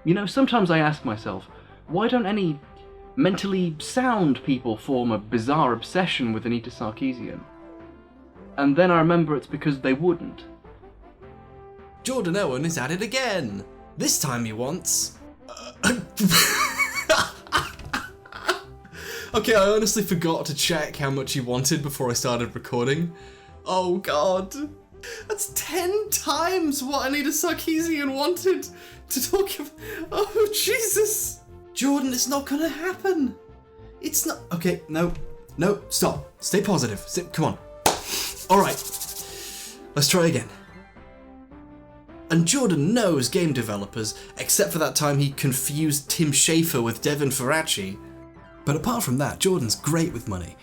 You know, sometimes I ask myself, why don't any mentally sound people form a bizarre obsession with Anita Sarkeesian? And then I remember it's because they wouldn't. Jordan Owen is at it again! This time he wants... Okay, I honestly forgot to check how much he wanted before I started recording. Oh god. That's 10 times what Anita Sarkeesian wanted to talk about. Oh, Jesus. Jordan, it's not gonna happen. It's not... Okay, no, stop. Stay positive. Come on. Alright. Let's try again. And Jordan knows game developers, except for that time he confused Tim Schafer with Devin Faraci. But apart from that, Jordan's great with money.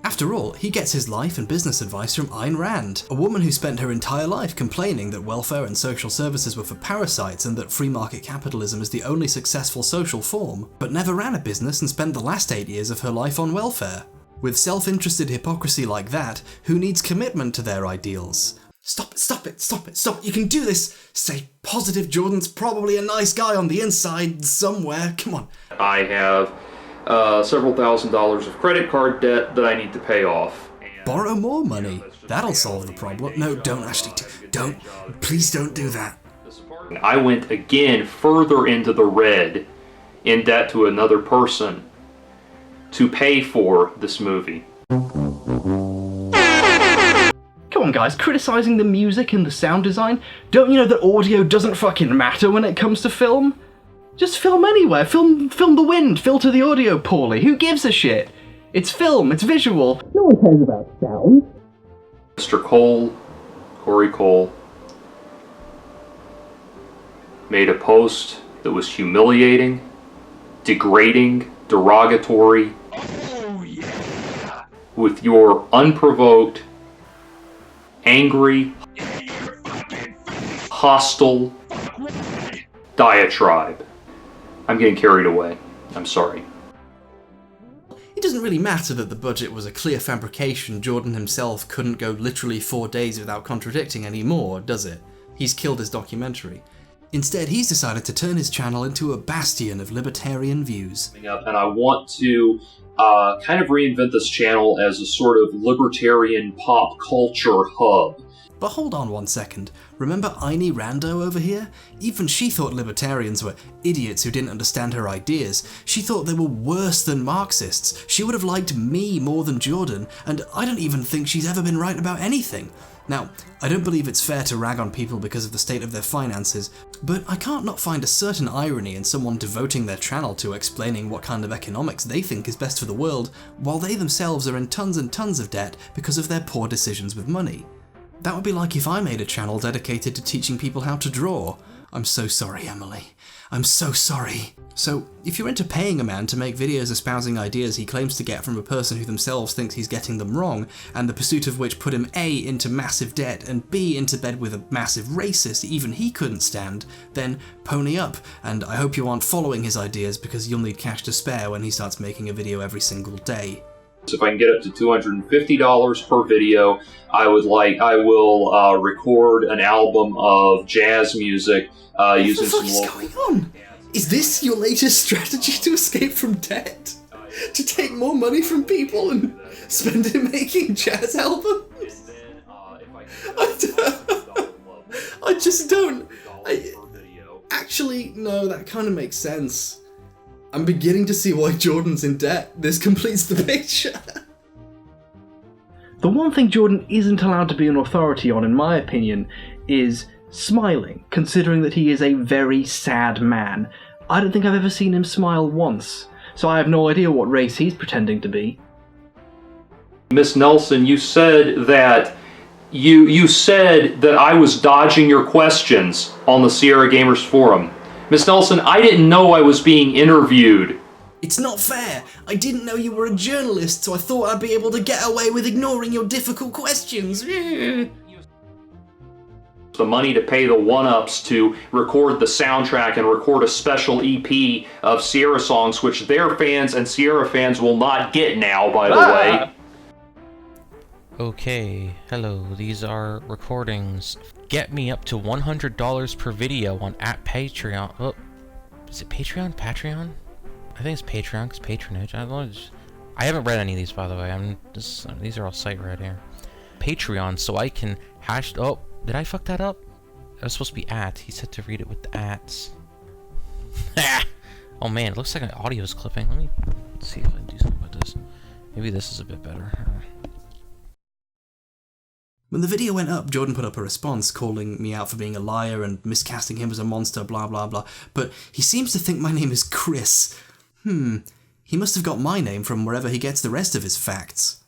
After all, he gets his life and business advice from Ayn Rand, a woman who spent her entire life complaining that welfare and social services were for parasites and that free market capitalism is the only successful social form, but never ran a business and spent the last 8 years of her life on welfare. With self-interested hypocrisy like that, who needs commitment to their ideals? Stop it, you can do this! Stay positive, Jordan's probably a nice guy on the inside somewhere, come on. I have several $1,000s of credit card debt that I need to pay off. Borrow more money. That'll solve the problem. No, don't actually. Please don't do that. I went again further into the red in debt to another person to pay for this movie. Come on guys, criticising the music and the sound design? Don't you know that audio doesn't fucking matter when it comes to film? Just film anywhere, film the wind, filter the audio poorly, who gives a shit? It's film, it's visual. No one cares about sound. Mr. Corey Cole, made a post that was humiliating, degrading, derogatory, with your unprovoked, angry, hostile diatribe. I'm getting carried away. I'm sorry. It doesn't really matter that the budget was a clear fabrication. Jordan himself couldn't go literally 4 days without contradicting anymore, does it? He's killed his documentary. Instead, he's decided to turn his channel into a bastion of libertarian views. And I want to kind of reinvent this channel as a sort of libertarian pop culture hub. But hold on 1 second. Remember Ayn Rando over here? Even she thought libertarians were idiots who didn't understand her ideas. She thought they were worse than Marxists. She would have liked me more than Jordan, and I don't even think she's ever been right about anything. Now, I don't believe it's fair to rag on people because of the state of their finances, but I can't not find a certain irony in someone devoting their channel to explaining what kind of economics they think is best for the world, while they themselves are in tons and tons of debt because of their poor decisions with money. That would be like if I made a channel dedicated to teaching people how to draw. I'm so sorry, Emily. I'm so sorry. So, if you're into paying a man to make videos espousing ideas he claims to get from a person who themselves thinks he's getting them wrong, and the pursuit of which put him A, into massive debt, and B, into bed with a massive racist even he couldn't stand, then pony up, and I hope you aren't following his ideas because you'll need cash to spare when he starts making a video every single day. So if I can get up to $250 per video, I will record an album of jazz music using some local... What the fuck is going on? Is this your latest strategy to escape from debt? To take more money from people and spend it making jazz albums? I just don't... Actually, no, that kind of makes sense. I'm beginning to see why Jordan's in debt. This completes the picture. The one thing Jordan isn't allowed to be an authority on, in my opinion, is smiling, considering that he is a very sad man. I don't think I've ever seen him smile once, so I have no idea what race he's pretending to be. Miss Nelson, you said that you said that I was dodging your questions on the Sierra Gamers forum. Miss Nelson, I didn't know I was being interviewed. It's not fair. I didn't know you were a journalist, so I thought I'd be able to get away with ignoring your difficult questions. The money to pay the one-ups to record the soundtrack and record a special EP of Sierra songs, which their fans and Sierra fans will not get now, by the way. Okay, hello, these are recordings. Get me up to $100 per video on @Patreon. Oh, Is it Patreon? Patreon? I think it's Patreon, because patronage. I haven't read any of these, by the way. These are all sight read here. Patreon, so I can oh, did I fuck that up? It was supposed to be at. He said to read it with the ats. Oh man, it looks like my audio is clipping. Let me see if I can do something about this. Maybe this is a bit better. When the video went up, Jordan put up a response calling me out for being a liar and miscasting him as a monster, blah blah blah. But he seems to think my name is Chris. He must have got my name from wherever he gets the rest of his facts.